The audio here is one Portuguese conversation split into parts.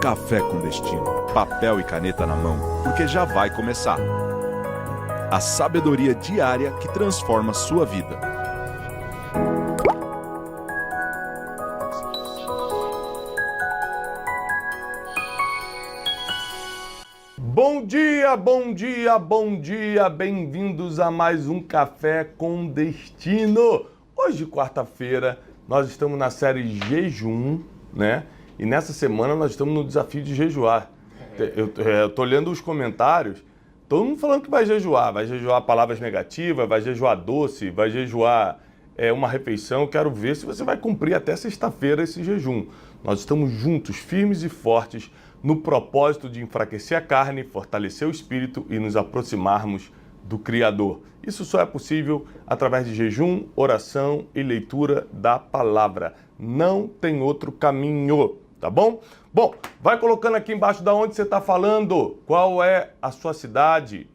Café com Destino, papel e caneta na mão, porque já vai começar. A sabedoria diária que transforma sua vida. Bom dia, bom dia, bom dia! Bem-vindos a mais um Café com Destino. Hoje, quarta-feira, nós estamos na série Jejum, né? E nessa semana nós estamos no desafio de jejuar. Eu tô olhando os comentários, todo mundo falando que vai jejuar palavras negativas, vai jejuar doce, vai jejuar uma refeição. Quero ver se você vai cumprir até sexta-feira esse jejum. Nós estamos juntos, firmes e fortes, no propósito de enfraquecer a carne, fortalecer o espírito e nos aproximarmos do Criador. Isso só é possível através de jejum, oração e leitura da palavra. Não tem outro caminho, tá bom? Bom, vai colocando aqui embaixo da onde você está falando, qual é a sua cidade,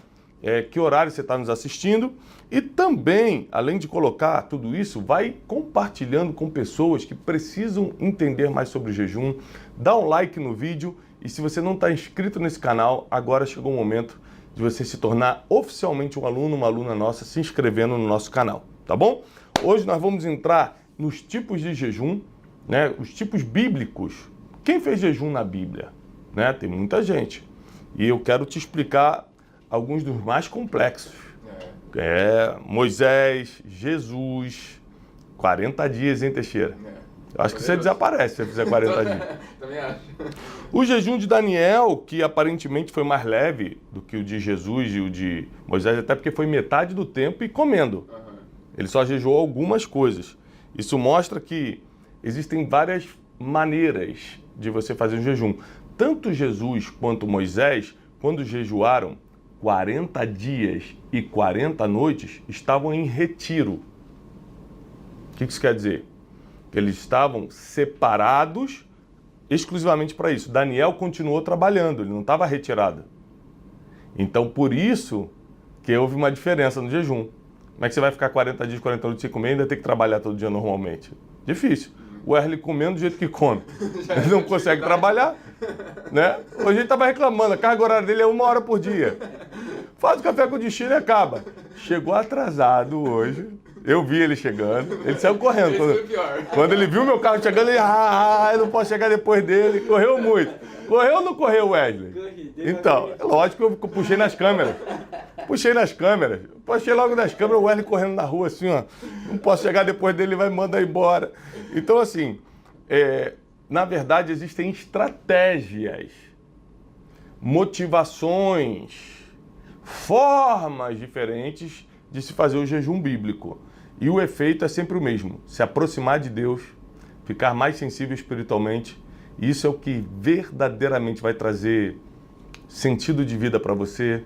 que horário você está nos assistindo. E também, além de colocar tudo isso, vai compartilhando com pessoas que precisam entender mais sobre o jejum. Dá um like no vídeo. E se você não está inscrito nesse canal, agora chegou o momento de você se tornar oficialmente um aluno, uma aluna nossa, se inscrevendo no nosso canal, tá bom? Hoje nós vamos entrar nos tipos de jejum, né? Os tipos bíblicos. Quem fez jejum na Bíblia? Né? Tem muita gente. E eu quero te explicar alguns dos mais complexos. Moisés, Jesus, 40 dias, hein, Teixeira? Eu acho que você desaparece se você fizer 40 dias. Também acho. O jejum de Daniel, que aparentemente foi mais leve do que o de Jesus e o de Moisés, até porque foi metade do tempo e comendo. Ele só jejuou algumas coisas. Isso mostra que existem várias maneiras de você fazer um jejum. Tanto Jesus quanto Moisés, quando jejuaram 40 dias e 40 noites, estavam em retiro. O que isso quer dizer? Que eles estavam separados exclusivamente para isso. Daniel continuou trabalhando, ele não estava retirado. Então, por isso que houve uma diferença no jejum. Como é que você vai ficar 40 dias, 40 noites sem comer e ainda ter que trabalhar todo dia normalmente? Difícil. O Erle comendo do jeito que come. Ele não consegue trabalhar, né? Hoje ele estava reclamando, a carga horária dele é 1 hora por dia. Faz o café com destino e acaba. Chegou atrasado hoje. Eu vi ele chegando, ele saiu correndo. Quando ele viu meu carro chegando, ele, eu não posso chegar depois dele. Correu muito. Correu ou não correu, Wesley? Corri. Então, é lógico que eu puxei nas câmeras. Puxei logo nas câmeras, o Wesley correndo na rua assim, ó. Não posso chegar depois dele, ele vai me mandar embora. Então, assim, na verdade, existem estratégias, motivações, formas diferentes de se fazer o jejum bíblico. E o efeito é sempre o mesmo, se aproximar de Deus, ficar mais sensível espiritualmente. Isso é o que verdadeiramente vai trazer sentido de vida para você,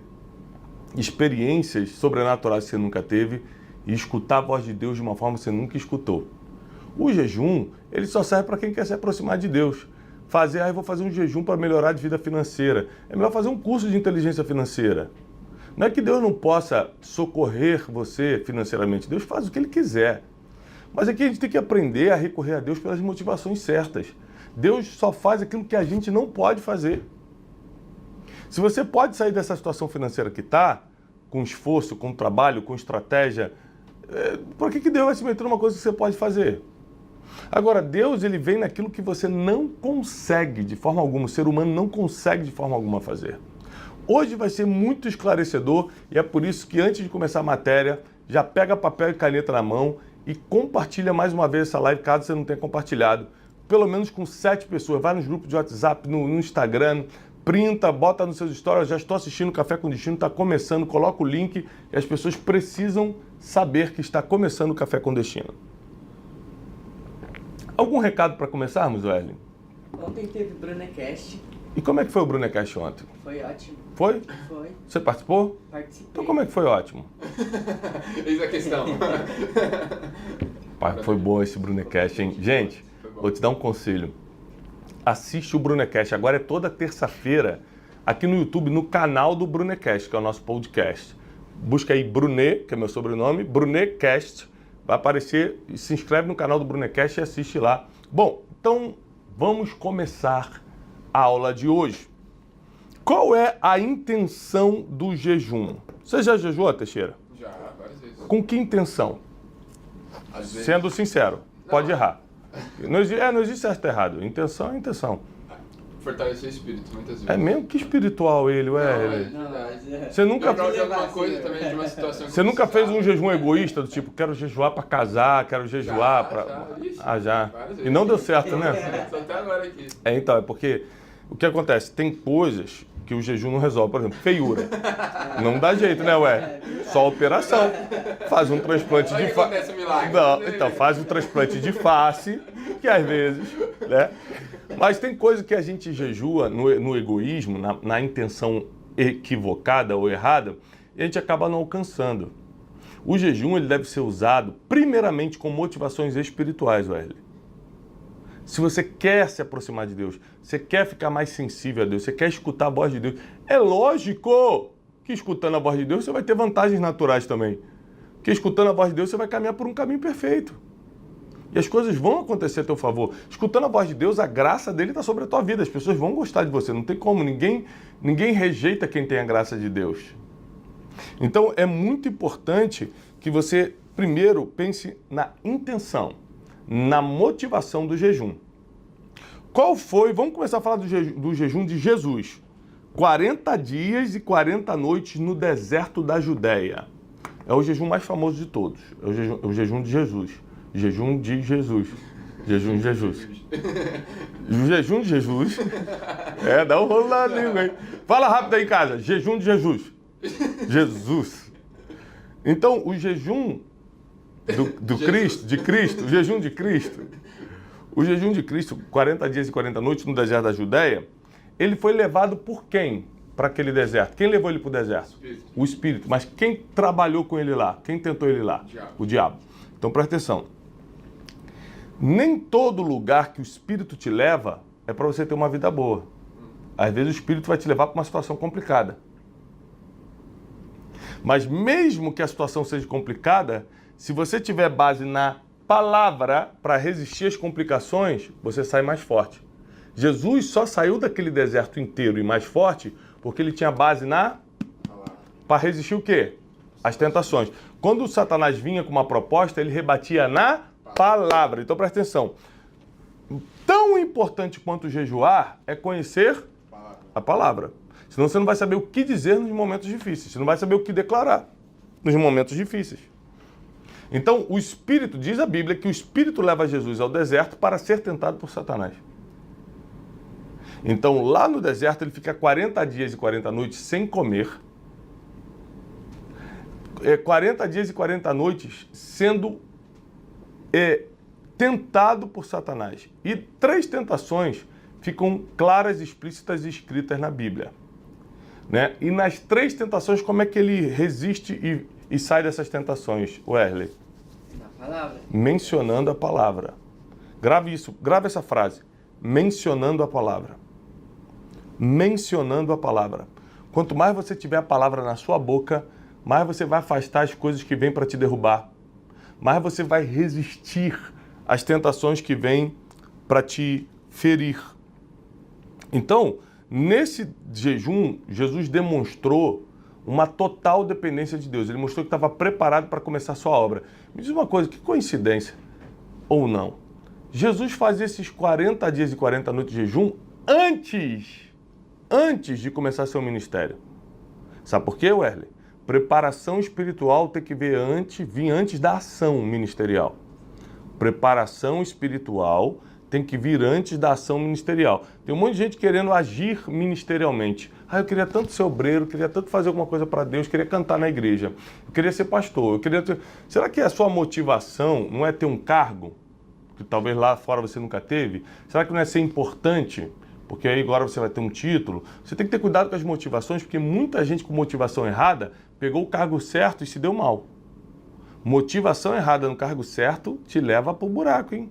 experiências sobrenaturais que você nunca teve e escutar a voz de Deus de uma forma que você nunca escutou. O jejum, ele só serve para quem quer se aproximar de Deus. Vou fazer um jejum para melhorar de vida financeira. É melhor fazer um curso de inteligência financeira. Não é que Deus não possa socorrer você financeiramente. Deus faz o que Ele quiser. Mas aqui a gente tem que aprender a recorrer a Deus pelas motivações certas. Deus só faz aquilo que a gente não pode fazer. Se você pode sair dessa situação financeira que está, com esforço, com trabalho, com estratégia, por que Deus vai se meter numa coisa que você pode fazer? Agora, Deus, ele vem naquilo que você não consegue de forma alguma, o ser humano não consegue de forma alguma fazer. Hoje vai ser muito esclarecedor e é por isso que antes de começar a matéria, já pega papel e caneta na mão e compartilha mais uma vez essa live, caso você não tenha compartilhado, pelo menos com 7 pessoas. Vai nos grupos de WhatsApp, no Instagram, printa, bota nos seus stories. Já estou assistindo o Café com Destino, está começando, coloca o link e as pessoas precisam saber que está começando o Café com Destino. Algum recado para começarmos, Wesley? Ontem teve Brunecast. E como é que foi o Brunecast ontem? Foi ótimo. Foi? Foi. Você participou? Participei. Então como é que foi ótimo? Eis a questão. Pai, foi bom esse Brunecast, hein? Gente, vou te dar um conselho. Assiste o Brunecast. Agora é toda terça-feira aqui no YouTube, no canal do Brunecast, que é o nosso podcast. Busca aí Brunet, que é meu sobrenome, Brunecast. Vai aparecer, se inscreve no canal do Brunecast e assiste lá. Bom, então vamos começar aula de hoje. Qual é a intenção do jejum? Você já jejuou, Teixeira? Já, várias vezes. Com que intenção? Às vezes. Sendo sincero, pode errar. Não existe certo e errado. Intenção é intenção. Fortalecer o espírito, muitas vezes. É mesmo? Que espiritual ele, ué. Não, é verdade. Você nunca, Por causa de alguma coisa também, de uma situação que você nunca fez um precisava. jejum egoísta do tipo, quero jejuar pra casar, quero jejuar pra... Ixi, Ah, já. várias E vezes. não deu certo, né? Tô até agora aqui. Então, é porque o que acontece? Tem coisas que o jejum não resolve. Por exemplo, feiura. Não dá jeito, né, ué? Só operação. Faz um transplante Olha de que face. acontece um milagre. Não, então faz um transplante de face, que às vezes, né? Mas tem coisa que a gente jejua no egoísmo, na intenção equivocada ou errada, e a gente acaba não alcançando. O jejum ele deve ser usado primeiramente com motivações espirituais, Wesley. Se você quer se aproximar de Deus, você quer ficar mais sensível a Deus, você quer escutar a voz de Deus, é lógico que escutando a voz de Deus você vai ter vantagens naturais também. Porque escutando a voz de Deus você vai caminhar por um caminho perfeito. E as coisas vão acontecer a teu favor. Escutando a voz de Deus, a graça dele está sobre a tua vida. As pessoas vão gostar de você. Não tem como. Ninguém rejeita quem tem a graça de Deus. Então é muito importante que você primeiro pense na intenção, na motivação do jejum. Qual foi? Vamos começar a falar do jejum de Jesus. 40 dias e 40 noites no deserto da Judéia. É o jejum mais famoso de todos. É o jejum de Jesus. Jejum de Jesus. Jejum de Jesus. O jejum de Jesus. Dá um rolo na língua, hein? Fala rápido aí em casa. Jejum de Jesus. Jesus. Então, o jejum do Cristo, de Cristo, o jejum de Cristo. O jejum de Cristo, 40 dias e 40 noites no deserto da Judéia, ele foi levado por quem para aquele deserto? Quem levou ele para o deserto? O Espírito. Mas quem trabalhou com ele lá? Quem tentou ele lá? O diabo. Então, presta atenção. Nem todo lugar que o Espírito te leva é para você ter uma vida boa. Às vezes o Espírito vai te levar para uma situação complicada. Mas mesmo que a situação seja complicada, se você tiver base na palavra para resistir às complicações, você sai mais forte. Jesus só saiu daquele deserto inteiro e mais forte porque ele tinha base para resistir o quê? As tentações. Quando o Satanás vinha com uma proposta, ele rebatia na palavra. Então presta atenção. Tão importante quanto jejuar é conhecer a palavra. Senão você não vai saber o que dizer nos momentos difíceis. Você não vai saber o que declarar nos momentos difíceis. Então, o Espírito, diz a Bíblia, que o Espírito leva Jesus ao deserto para ser tentado por Satanás. Então, lá no deserto, ele fica 40 dias e 40 noites sem comer. 40 dias e 40 noites sendo tentado por Satanás. E 3 tentações ficam claras, explícitas e escritas na Bíblia. Né? E nas 3 tentações, como é que ele resiste e sai dessas tentações, Wesley? Na palavra. Mencionando a palavra. Grave isso, grave essa frase. Mencionando a palavra. Mencionando a palavra. Quanto mais você tiver a palavra na sua boca, mais você vai afastar as coisas que vêm para te derrubar. Mais você vai resistir às tentações que vêm para te ferir. Então, nesse jejum, Jesus demonstrou uma total dependência de Deus. Ele mostrou que estava preparado para começar a sua obra. Me diz uma coisa, que coincidência ou não? Jesus fazia esses 40 dias e 40 noites de jejum antes de começar seu ministério. Sabe por quê, Wesley? Preparação espiritual tem que vir antes da ação ministerial. Preparação espiritual tem que vir antes da ação ministerial. Tem um monte de gente querendo agir ministerialmente. Eu queria tanto ser obreiro, queria tanto fazer alguma coisa para Deus, queria cantar na igreja, eu queria ser pastor, Será que a sua motivação não é ter um cargo, que talvez lá fora você nunca teve? Será que não é ser importante? Porque aí agora você vai ter um título. Você tem que ter cuidado com as motivações, porque muita gente com motivação errada pegou o cargo certo e se deu mal. Motivação errada no cargo certo te leva para o buraco, hein?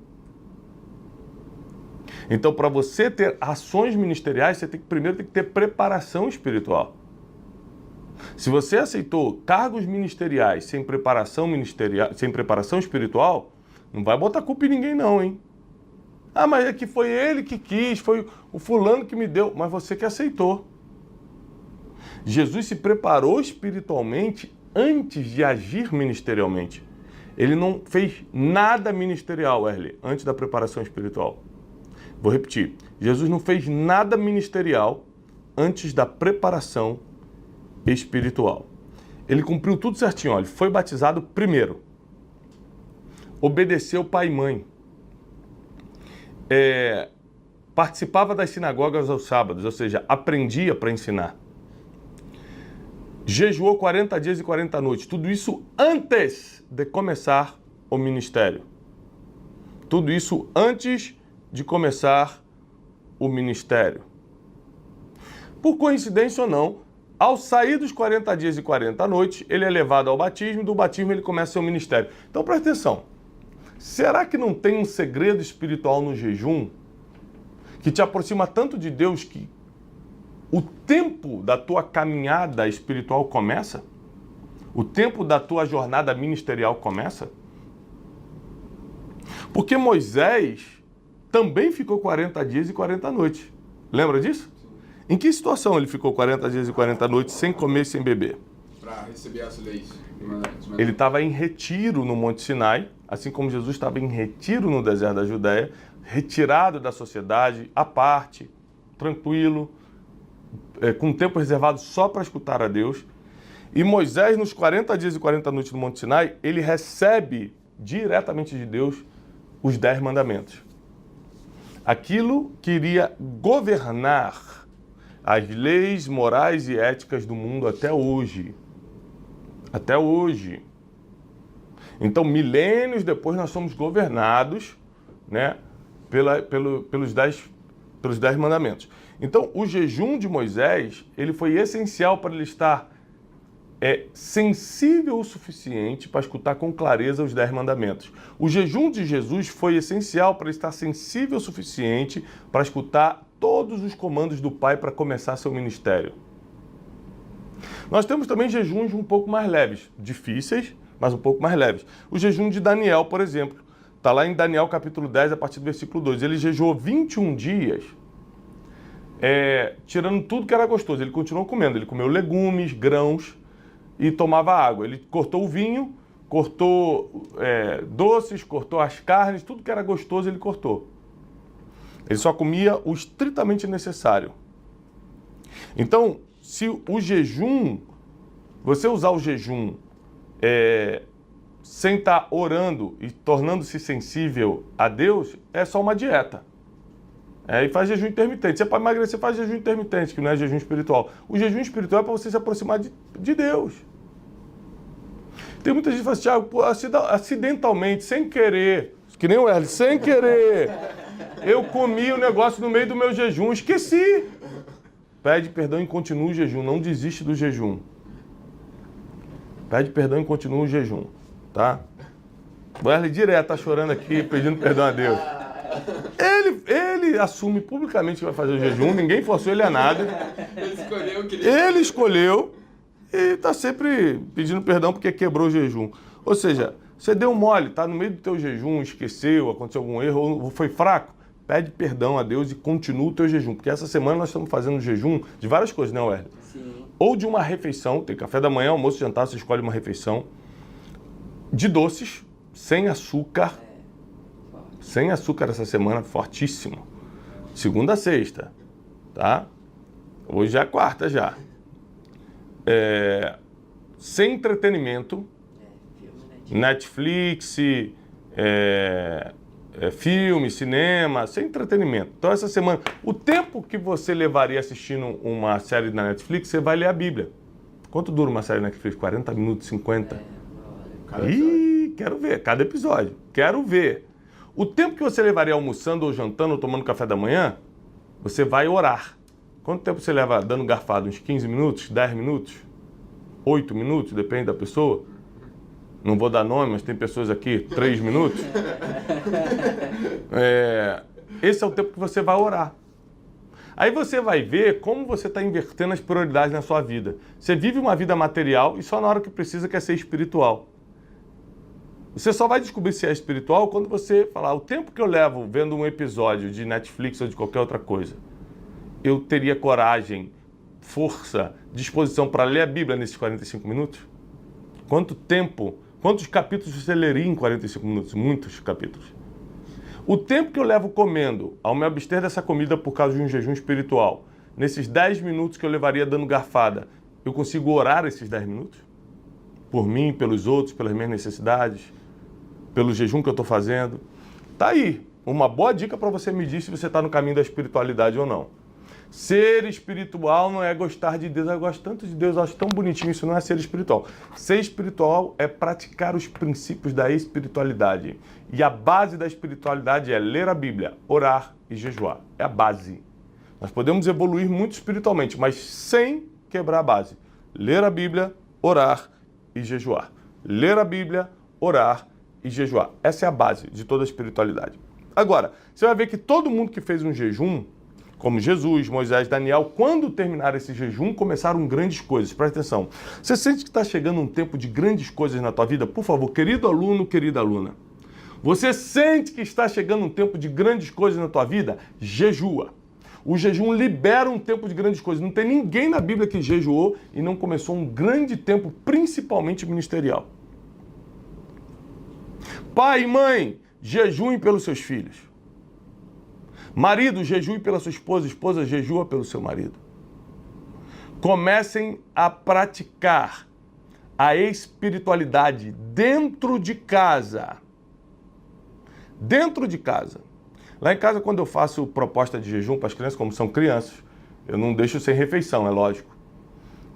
Então, para você ter ações ministeriais, você primeiro tem que ter preparação espiritual. Se você aceitou cargos ministeriais sem preparação espiritual, não vai botar culpa em ninguém não, hein? Ah, mas é que foi ele que quis, foi o fulano que me deu, mas você que aceitou. Jesus se preparou espiritualmente antes de agir ministerialmente. Ele não fez nada ministerial, Wesley, antes da preparação espiritual. Vou repetir. Jesus não fez nada ministerial antes da preparação espiritual. Ele cumpriu tudo certinho. Ele foi batizado primeiro. Obedeceu pai e mãe. Participava das sinagogas aos sábados, ou seja, aprendia para ensinar. Jejuou 40 dias e 40 noites. Tudo isso antes de começar o ministério. Tudo isso antes de começar o ministério. Por coincidência ou não, ao sair dos 40 dias e 40 noites, ele é levado ao batismo, e do batismo ele começa seu ministério. Então presta atenção. Será que não tem um segredo espiritual no jejum que te aproxima tanto de Deus que o tempo da tua caminhada espiritual começa? O tempo da tua jornada ministerial começa? Porque Moisés também ficou 40 dias e 40 noites. Lembra disso? Em que situação ele ficou 40 dias e 40 noites sem comer e sem beber? Para receber as leis. Ele estava em retiro no Monte Sinai, assim como Jesus estava em retiro no deserto da Judéia, retirado da sociedade, à parte, tranquilo, com tempo reservado só para escutar a Deus. E Moisés, nos 40 dias e 40 noites no Monte Sinai, ele recebe diretamente de Deus os 10 mandamentos. Aquilo que iria governar as leis morais e éticas do mundo até hoje. Até hoje. Então, milênios depois, nós somos governados, né, pelos 10 mandamentos. Então, o jejum de Moisés, ele foi essencial para ele estar sensível o suficiente para escutar com clareza os 10 mandamentos. O jejum de Jesus foi essencial para ele estar sensível o suficiente para escutar todos os comandos do Pai para começar seu ministério. Nós temos também jejuns um pouco mais leves, difíceis, mas um pouco mais leves. O jejum de Daniel, por exemplo, está lá em Daniel capítulo 10, a partir do versículo 2. Ele jejuou 21 dias, tirando tudo que era gostoso. Ele continuou comendo, ele comeu legumes, grãos e tomava água. Ele cortou o vinho, cortou doces, cortou as carnes, tudo que era gostoso ele cortou. Ele só comia o estritamente necessário. Então, se o jejum, você usar o jejum sem estar orando e tornando-se sensível a Deus, é só uma dieta. E faz jejum intermitente. Você pode emagrecer, faz jejum intermitente, que não é jejum espiritual. O jejum espiritual é para você se aproximar de Deus. Tem muita gente que fala assim, Thiago, acidentalmente, sem querer, que nem o Erle, sem querer, eu comi o negócio no meio do meu jejum, esqueci. Pede perdão e continua o jejum, não desiste do jejum. Pede perdão e continua o jejum, tá? O Erle direto tá chorando aqui, pedindo perdão a Deus. Ele assume publicamente que vai fazer o jejum, ninguém forçou ele a nada. Ele escolheu e está sempre pedindo perdão porque quebrou o jejum. Ou seja, você deu mole, está no meio do teu jejum, esqueceu, aconteceu algum erro ou foi fraco, pede perdão a Deus e continua o teu jejum. Porque essa semana nós estamos fazendo jejum de várias coisas, né, Wesley? Sim. Ou de uma refeição, tem café da manhã, almoço, jantar, você escolhe uma refeição. De doces, sem açúcar. Sem açúcar essa semana, fortíssimo. Segunda a sexta, tá? Hoje é a quarta já. Sem entretenimento. Netflix, filme, cinema, sem entretenimento. Então essa semana, o tempo que você levaria assistindo uma série na Netflix, você vai ler a Bíblia. Quanto dura uma série na Netflix? 40 minutos, 50? Ih, quero ver, cada episódio. Quero ver. O tempo que você levaria almoçando ou jantando ou tomando café da manhã, você vai orar. Quanto tempo você leva dando garfado? Uns 15 minutos? 10 minutos? 8 minutos? Depende da pessoa. Não vou dar nome, mas tem pessoas aqui, 3 minutos. Esse é o tempo que você vai orar. Aí você vai ver como você está invertendo as prioridades na sua vida. Você vive uma vida material e só na hora que precisa quer ser espiritual. Você só vai descobrir se é espiritual quando você falar, o tempo que eu levo vendo um episódio de Netflix ou de qualquer outra coisa, eu teria coragem, força, disposição para ler a Bíblia nesses 45 minutos? Quanto tempo, quantos capítulos você leria em 45 minutos? Muitos capítulos. O tempo que eu levo comendo, ao me abster dessa comida por causa de um jejum espiritual, nesses 10 minutos que eu levaria dando garfada, eu consigo orar esses 10 minutos? Por mim, pelos outros, pelas minhas necessidades, pelo jejum que eu estou fazendo? Tá aí, uma boa dica para você medir se você está no caminho da espiritualidade ou não. Ser espiritual não é gostar de Deus. Eu gosto tanto de Deus, eu acho tão bonitinho. Isso não é ser espiritual. Ser espiritual é praticar os princípios da espiritualidade. E a base da espiritualidade é ler a Bíblia, orar e jejuar. É a base. Nós podemos evoluir muito espiritualmente, mas sem quebrar a base. Ler a Bíblia, orar e jejuar. Ler a Bíblia, orar e jejuar. Essa é a base de toda a espiritualidade. Agora, você vai ver que todo mundo que fez um jejum, como Jesus, Moisés, Daniel, quando terminaram esse jejum, começaram grandes coisas. Presta atenção. Você sente que está chegando um tempo de grandes coisas na tua vida? Por favor, querido aluno, querida aluna. Você sente que está chegando um tempo de grandes coisas na tua vida? Jejua. O jejum libera um tempo de grandes coisas. Não tem ninguém na Bíblia que jejuou e não começou um grande tempo, principalmente ministerial. Pai e mãe, jejuem pelos seus filhos. Marido, jejue pela sua esposa, esposa, jejua pelo seu marido. Comecem a praticar a espiritualidade dentro de casa. Dentro de casa. Lá em casa, quando eu faço proposta de jejum para as crianças, como são crianças, eu não deixo sem refeição, é lógico.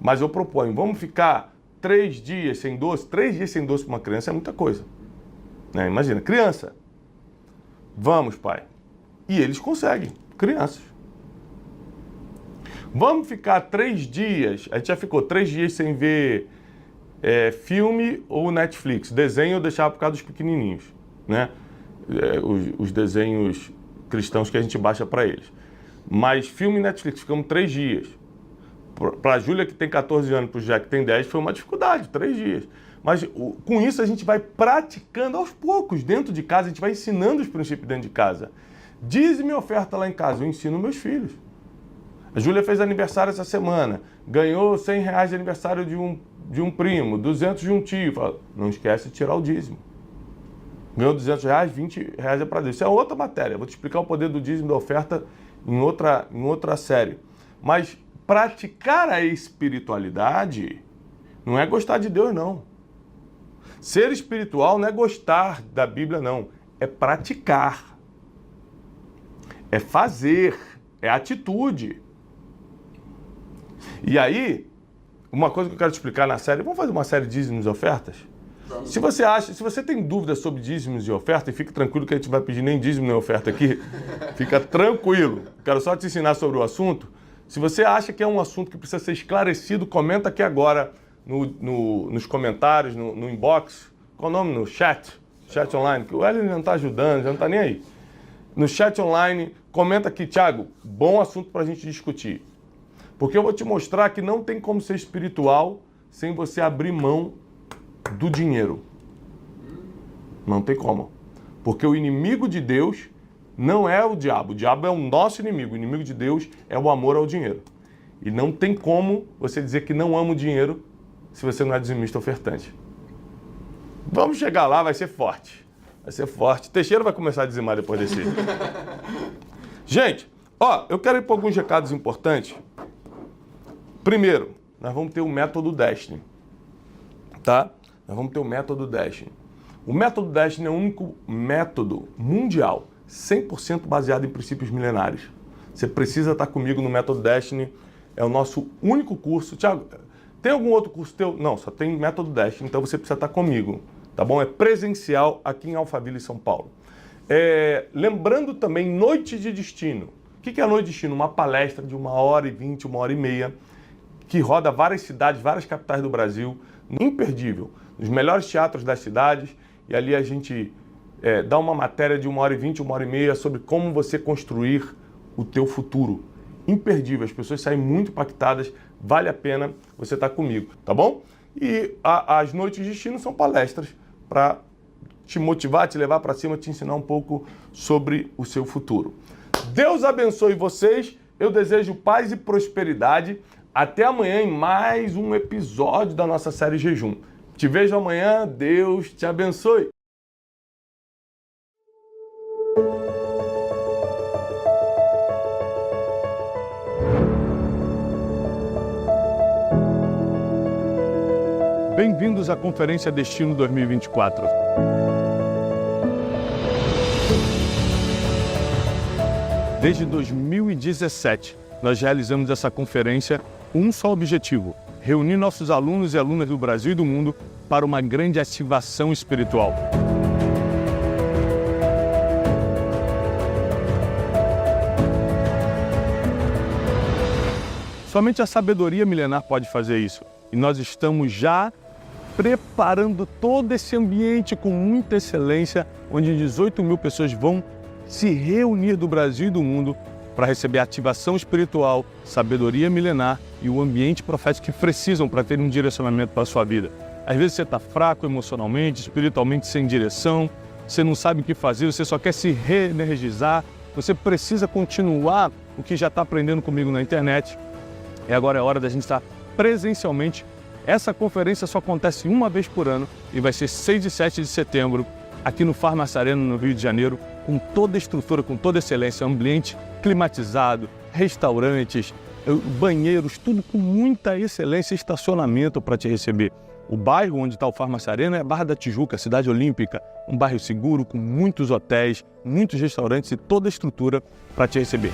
Mas eu proponho, vamos ficar 3 dias sem doce? 3 dias sem doce para uma criança é muita coisa. Né? Imagina, criança. Vamos, pai. E eles conseguem, crianças. Vamos ficar 3 dias, a gente já ficou 3 dias sem ver filme ou Netflix. Desenho eu deixava por causa dos pequenininhos, né? Os desenhos cristãos que a gente baixa para eles. Mas filme e Netflix, ficamos 3 dias. Para a Júlia, que tem 14 anos, para o Jack, que tem 10, foi uma dificuldade, 3 dias. Mas com isso a gente vai praticando aos poucos, dentro de casa, a gente vai ensinando os princípios dentro de casa. Dízimo e oferta lá em casa, eu ensino meus filhos. A Júlia fez aniversário essa semana, ganhou R$100 de aniversário de um primo, 200 de um tio. Fala, não esquece de tirar o dízimo. Ganhou R$200, R$20 é para Deus. Isso é outra matéria, vou te explicar o poder do dízimo e da oferta em outra série. Mas praticar a espiritualidade não é gostar de Deus, não. Ser espiritual não é gostar da Bíblia, não. É praticar. É fazer, é atitude. E aí, uma coisa que eu quero te explicar na série, vamos fazer uma série de dízimos e ofertas? Se você tem dúvidas sobre dízimos e ofertas, fique tranquilo que a gente vai pedir nem dízimo nem oferta aqui, fica tranquilo. Quero só te ensinar sobre o assunto. Se você acha que é um assunto que precisa ser esclarecido, comenta aqui agora nos comentários, no inbox, qual o nome? No chat online, que o Hélio não está ajudando, já não está nem aí. No chat online, comenta aqui, Thiago, bom assunto para a gente discutir. Porque eu vou te mostrar que não tem como ser espiritual sem você abrir mão do dinheiro. Não tem como. Porque o inimigo de Deus não é o diabo é o nosso inimigo. O inimigo de Deus é o amor ao dinheiro. E não tem como você dizer que não ama o dinheiro se você não é dizimista ofertante. Vamos chegar lá, vai ser forte. Vai ser forte. Teixeira vai começar a dizimar depois desse. Gente, eu quero ir para alguns recados importantes. Primeiro, nós vamos ter o método Destiny. Tá? Nós vamos ter o método Destiny. O método Destiny é o único método mundial 100% baseado em princípios milenares. Você precisa estar comigo no método Destiny. É o nosso único curso. Thiago, tem algum outro curso teu? Não, só tem método Destiny, então você precisa estar comigo. Tá bom? É presencial aqui em Alphaville, São Paulo. Lembrando também, Noite de Destino. O que é a Noite de Destino? Uma palestra de 1h20, 1h30, que roda várias cidades, várias capitais do Brasil, imperdível, nos melhores teatros das cidades, e ali a gente dá uma matéria de 1h20, 1h30 sobre como você construir o teu futuro. Imperdível, as pessoas saem muito impactadas, vale a pena você estar comigo, tá bom? E as Noites de Destino são palestras para te motivar, te levar para cima, te ensinar um pouco sobre o seu futuro. Deus abençoe vocês, eu desejo paz e prosperidade. Até amanhã em mais um episódio da nossa série Jejum. Te vejo amanhã, Deus te abençoe. Bem-vindos à Conferência Destino 2024. Desde 2017, nós realizamos essa conferência com um só objetivo: reunir nossos alunos e alunas do Brasil e do mundo para uma grande ativação espiritual. Somente a sabedoria milenar pode fazer isso. E nós estamos já preparando todo esse ambiente com muita excelência, onde 18 mil pessoas vão se reunir do Brasil e do mundo para receber a ativação espiritual, sabedoria milenar e o ambiente profético que precisam para ter um direcionamento para a sua vida. Às vezes você está fraco emocionalmente, espiritualmente sem direção, você não sabe o que fazer, você só quer se reenergizar, você precisa continuar o que já está aprendendo comigo na internet. E agora é hora da gente estar presencialmente. Essa conferência só acontece uma vez por ano e vai ser 6 e 7 de setembro, aqui no Farmácia Arena, no Rio de Janeiro, com toda a estrutura, com toda a excelência, ambiente climatizado, restaurantes, banheiros, tudo com muita excelência, estacionamento para te receber. O bairro onde está o Farmácia Arena é a Barra da Tijuca, Cidade Olímpica, um bairro seguro, com muitos hotéis, muitos restaurantes e toda a estrutura para te receber.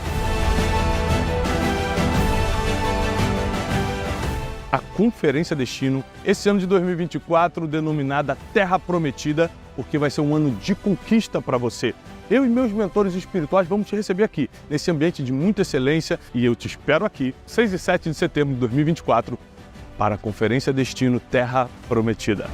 A Conferência Destino, esse ano de 2024, denominada Terra Prometida, porque vai ser um ano de conquista para você. Eu e meus mentores espirituais vamos te receber aqui, nesse ambiente de muita excelência, e eu te espero aqui, 6 e 7 de setembro de 2024, para a Conferência Destino Terra Prometida.